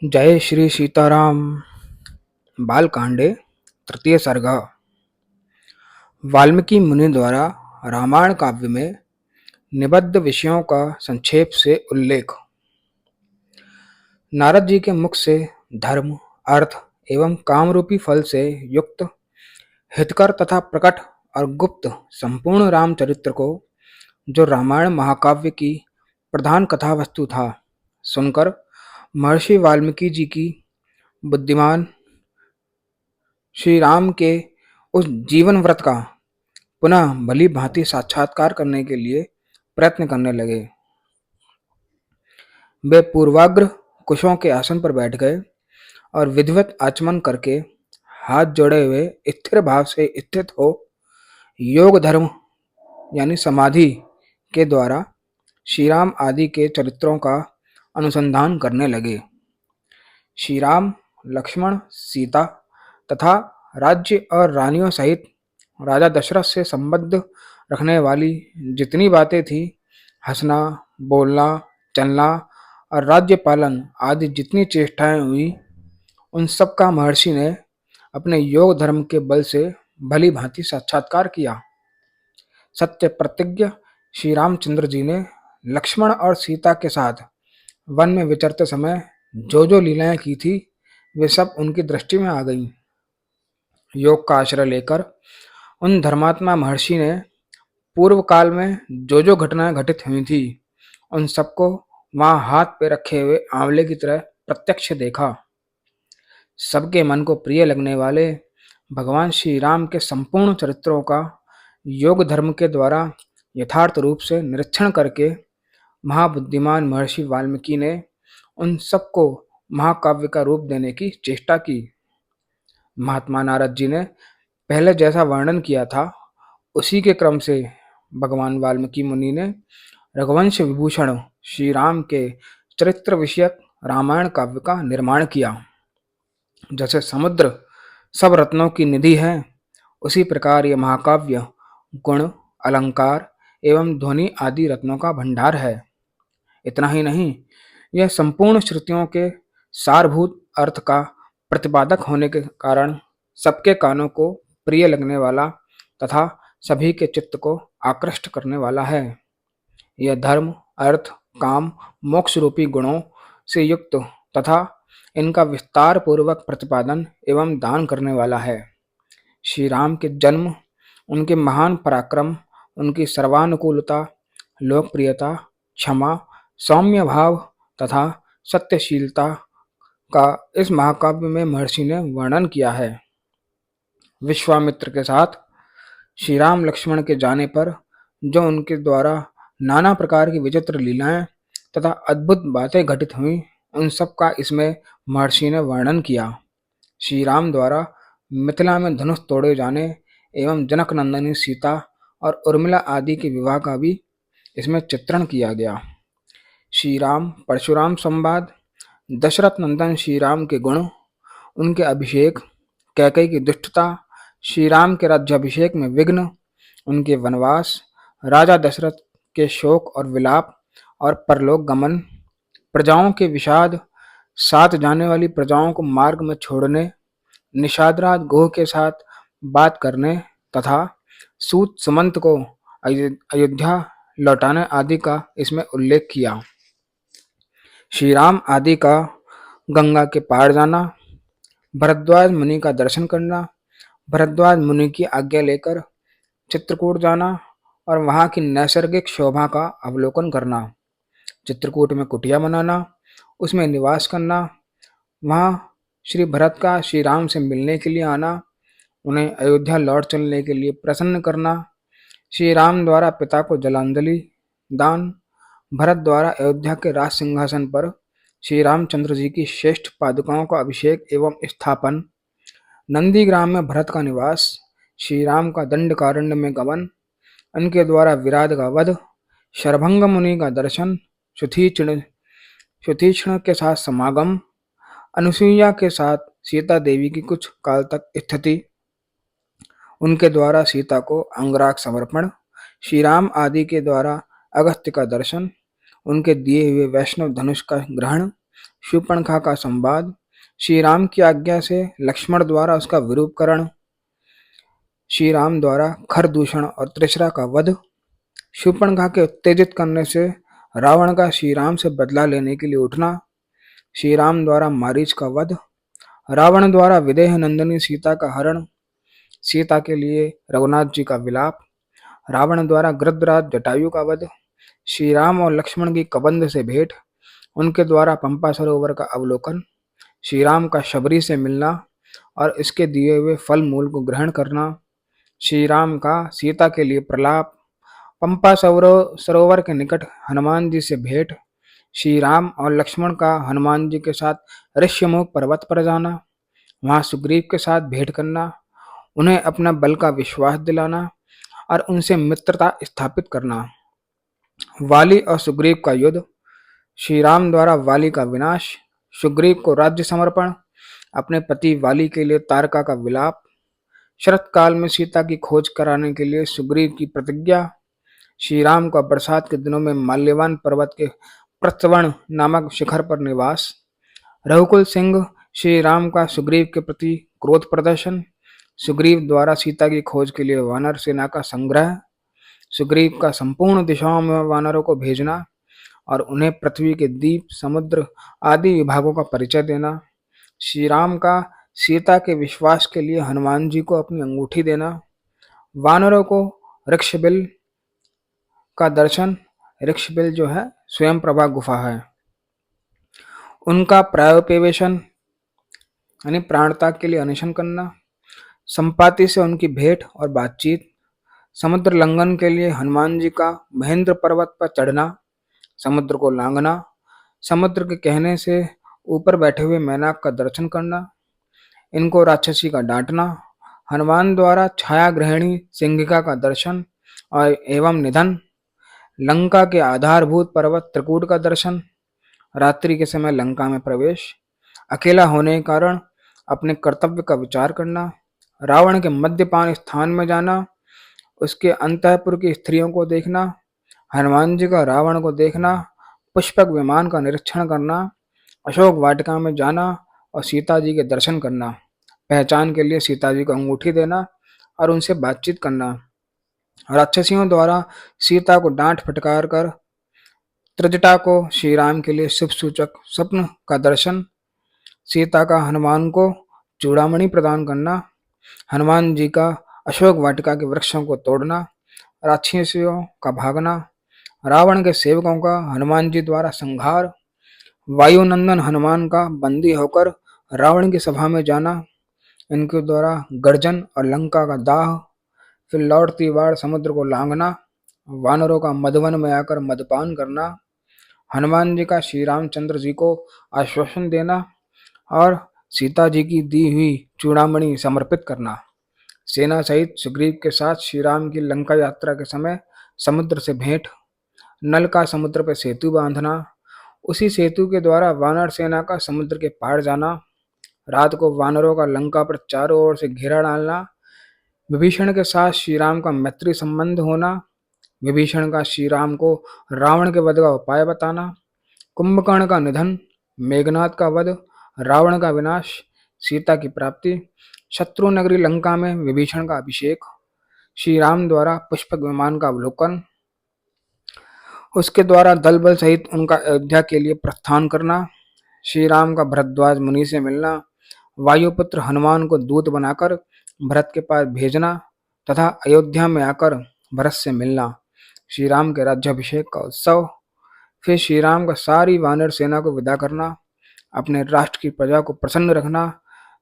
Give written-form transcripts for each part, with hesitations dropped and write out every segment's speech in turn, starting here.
जय श्री सीताराम। बालकांडे तृतीय सर्ग। वाल्मीकि मुनि द्वारा रामायण काव्य में निबद्ध विषयों का संक्षेप से उल्लेख। नारद जी के मुख से धर्म, अर्थ एवं कामरूपी फल से युक्त हितकर तथा प्रकट और गुप्त संपूर्ण रामचरित्र को, जो रामायण महाकाव्य की प्रधान कथा वस्तु था, सुनकर महर्षि वाल्मीकि जी की बुद्धिमान श्री राम के उस जीवन व्रत का पुनः भली भांति साक्षात्कार करने के लिए प्रयत्न करने लगे। वे पूर्वाग्र कुशों के आसन पर बैठ गए और विधिवत आचमन करके हाथ जोड़े हुए स्थिर भाव से स्थित हो योग धर्म यानी समाधि के द्वारा श्री राम आदि के चरित्रों का अनुसंधान करने लगे। श्री राम, लक्ष्मण, सीता तथा राज्य और रानियों सहित राजा दशरथ से संबंध रखने वाली जितनी बातें थी, हंसना, बोलना, चलना और राज्य पालन आदि जितनी चेष्टाएं हुई, उन सब का महर्षि ने अपने योग धर्म के बल से भली भांति साक्षात्कार किया। सत्य प्रतिज्ञ श्री रामचंद्र जी ने लक्ष्मण और सीता के साथ वन में विचरते समय जो जो लीलाएं की थी, वे सब उनकी दृष्टि में आ गईं। योग का आश्रय लेकर उन धर्मात्मा महर्षि ने पूर्व काल में जो जो घटनाएं घटित हुई थी, उन सबको वहां हाथ पे रखे हुए आंवले की तरह प्रत्यक्ष देखा। सबके मन को प्रिय लगने वाले भगवान श्री राम के संपूर्ण चरित्रों का योग धर्म के द्वारा यथार्थ रूप से निरीक्षण करके महाबुद्धिमान महर्षि वाल्मीकि ने उन सबको महाकाव्य का रूप देने की चेष्टा की। महात्मा नारद जी ने पहले जैसा वर्णन किया था, उसी के क्रम से भगवान वाल्मीकि मुनि ने रघुवंश विभूषण श्री राम के चरित्र विषयक रामायण काव्य का निर्माण किया। जैसे समुद्र सब रत्नों की निधि है, उसी प्रकार यह महाकाव्य गुण, अलंकार एवं ध्वनि आदि रत्नों का भंडार है। इतना ही नहीं, यह संपूर्ण श्रुतियों के सारभूत अर्थ का प्रतिपादक होने के कारण सबके कानों को प्रिय लगने वाला तथा सभी के चित्त को आकृष्ट करने वाला है। यह धर्म, अर्थ, काम, मोक्ष रूपी गुणों से युक्त तथा इनका विस्तार पूर्वक प्रतिपादन एवं दान करने वाला है। श्री राम के जन्म, उनके महान पराक्रम, उनकी सर्वानुकूलता, लोकप्रियता, क्षमा, सौम्य भाव तथा सत्यशीलता का इस महाकाव्य में महर्षि ने वर्णन किया है। विश्वामित्र के साथ श्री राम लक्ष्मण के जाने पर जो उनके द्वारा नाना प्रकार की विचित्र लीलाएं तथा अद्भुत बातें घटित हुई, उन सब का इसमें महर्षि ने वर्णन किया। श्री राम द्वारा मिथिला में धनुष तोड़े जाने एवं जनक नंदनी सीता और उर्मिला आदि के विवाह का भी इसमें चित्रण किया गया। श्री राम परशुराम संवाद, दशरथ नंदन श्री राम के गुण, उनके अभिषेक, कैकेयी की दुष्टता, श्री राम के राज्याभिषेक में विघ्न, उनके वनवास, राजा दशरथ के शोक और विलाप और परलोक गमन, प्रजाओं के विषाद, साथ जाने वाली प्रजाओं को मार्ग में छोड़ने, निषादराज गोह के साथ बात करने तथा सूत सुमंत को अयोध्या लौटाने आदि का इसमें उल्लेख किया। श्री राम आदि का गंगा के पार जाना, भरद्वाज मुनि का दर्शन करना, भरद्वाज मुनि की आज्ञा लेकर चित्रकूट जाना और वहां की नैसर्गिक शोभा का अवलोकन करना, चित्रकूट में कुटिया बनाना, उसमें निवास करना, वहां श्री भरत का श्री राम से मिलने के लिए आना, उन्हें अयोध्या लौट चलने के लिए प्रसन्न करना, श्री राम द्वारा पिता को जलांजलि दान, भरत द्वारा अयोध्या के राज सिंहासन पर श्री रामचंद्र जी की श्रेष्ठ पादुकाओं का अभिषेक एवं स्थापन, नंदीग्राम में भरत का निवास, श्री राम का दंडकारण्य में गमन, उनके द्वारा विराट का वध, शरभंग मुनि का दर्शन, सुतीक्ष्ण के साथ समागम, अनुसुईया के साथ सीता देवी की कुछ काल तक स्थिति, उनके द्वारा सीता को अंगराग समर्पण, श्री राम आदि के द्वारा अगस्त्य का दर्शन, उनके दिए हुए वैष्णव धनुष का ग्रहण, शूर्पणखा का संवाद, श्री राम की आज्ञा से लक्ष्मण द्वारा उसका विरूपकरण, श्री राम द्वारा खरदूषण और त्रिशरा का वध, शूर्पणखा के उत्तेजित करने से रावण का श्री राम से बदला लेने के लिए उठना, श्री राम द्वारा मारीच का वध, रावण द्वारा विदेह नंदिनी सीता का हरण, सीता के लिए रघुनाथ जी का विलाप, रावण द्वारा गृद्धराज जटायु का वध, श्री राम और लक्ष्मण की कबंध से भेंट, उनके द्वारा पंपा सरोवर का अवलोकन, श्री राम का शबरी से मिलना और इसके दिए हुए फल मूल को ग्रहण करना, श्री राम का सीता के लिए प्रलाप, पंपा सरोवर के निकट हनुमान जी से भेंट, श्री राम और लक्ष्मण का हनुमान जी के साथ ऋष्यमुख पर्वत पर जाना, वहां सुग्रीव के साथ भेंट करना, उन्हें अपना बल का विश्वास दिलाना और उनसे मित्रता स्थापित करना, वाली और सुग्रीव का युद्ध, श्री राम द्वारा वाली का विनाश, सुग्रीव को राज्य समर्पण, अपने पति वाली के लिए तारका का विलाप, शरत काल में सीता की खोज कराने के लिए सुग्रीव की प्रतिज्ञा, श्री राम का बरसात के दिनों में माल्यवान पर्वत के प्रत्यवण नामक शिखर पर निवास, रघुकुल सिंह श्री राम का सुग्रीव के प्रति क्रोध प्रदर्शन, सुग्रीव द्वारा सीता की खोज के लिए वानर सेना का संग्रह, सुग्रीव का संपूर्ण दिशाओं में वानरों को भेजना और उन्हें पृथ्वी के द्वीप, समुद्र आदि विभागों का परिचय देना, श्री राम का सीता के विश्वास के लिए हनुमान जी को अपनी अंगूठी देना, वानरों को ऋक्षबिल का दर्शन, ऋक्षबिल जो है स्वयं प्रभा गुफा है, उनका प्रायोपवेशन यानी प्राणत्याग के लिए अनशन करना, संपाति से उनकी भेंट और बातचीत, समुद्र लंघन के लिए हनुमान जी का महेंद्र पर्वत पर चढ़ना, समुद्र को लांघना, समुद्र के कहने से ऊपर बैठे हुए मैनाक का दर्शन करना, इनको राक्षसी का डांटना, हनुमान द्वारा छाया ग्रहणी सिंहिका का दर्शन और एवं निधन, लंका के आधारभूत पर्वत त्रिकूट का दर्शन, रात्रि के समय लंका में प्रवेश, अकेला होने के कारण अपने कर्तव्य का विचार करना, रावण के मद्यपान स्थान में जाना, उसके अंतःपुर की स्त्रियों को देखना, हनुमान जी का रावण को देखना, पुष्पक विमान का निरीक्षण करना, अशोक वाटिका में जाना और सीता जी के दर्शन करना, पहचान के लिए सीता जी को अंगूठी देना और उनसे बातचीत करना, राक्षसियों द्वारा सीता को डांट फटकार कर त्रिजटा को श्री राम के लिए शुभ सूचक स्वप्न का दर्शन, सीता का हनुमान को चूड़ामणि प्रदान करना, हनुमान जी का अशोक वाटिका के वृक्षों को तोड़ना, राक्षसियों का भागना, रावण के सेवकों का हनुमान जी द्वारा संहार, वायुनंदन हनुमान का बंदी होकर रावण की सभा में जाना, इनके द्वारा गर्जन और लंका का दाह, फिर लौटती बार समुद्र को लांघना, वानरों का मधुवन में आकर मदपान करना, हनुमान जी का श्री रामचंद्र जी को आश्वासन देना और सीता जी की दी हुई चूड़ामणि समर्पित करना, सेना सहित सुग्रीव के साथ श्री राम की लंका यात्रा के समय समुद्र से भेंट, नल का समुद्र पर सेतु बांधना, उसी सेतु के द्वारा वानर सेना का समुद्र के पार जाना, रात को वानरों का लंका पर चारों ओर से घेरा डालना, विभीषण के साथ श्री राम का मैत्री संबंध होना, विभीषण का श्री राम को रावण के वध का उपाय बताना, कुंभकर्ण का निधन, मेघनाथ का वध, रावण का विनाश, सीता की प्राप्ति, शत्रु नगरी लंका में विभीषण का अभिषेक, श्री राम द्वारा पुष्पक विमान का अवलोकन, उसके द्वारा दल बल सहित उनका अयोध्या के लिए प्रस्थान करना, श्री राम का भरद्वाज मुनि से मिलना, वायुपुत्र हनुमान को दूत बनाकर भरत के पास भेजना तथा अयोध्या में आकर भरत से मिलना, श्री राम के राज्याभिषेक का उत्सव, फिर श्री राम का सारी वानर सेना को विदा करना, अपने राष्ट्र की प्रजा को प्रसन्न रखना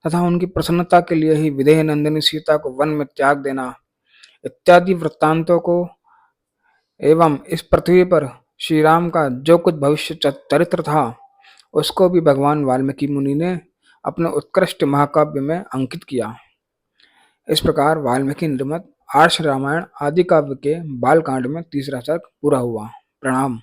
तथा उनकी प्रसन्नता के लिए ही विदेह नंदिनी सीता को वन में त्याग देना इत्यादि वृत्तांतों को एवं इस पृथ्वी पर श्री राम का जो कुछ भविष्य चरित्र था उसको भी भगवान वाल्मीकि मुनि ने अपने उत्कृष्ट महाकाव्य में अंकित किया। इस प्रकार वाल्मीकि निर्मित आर्ष रामायण आदि काव्य के बालकांड में तीसरा सर्ग पूरा हुआ। प्रणाम।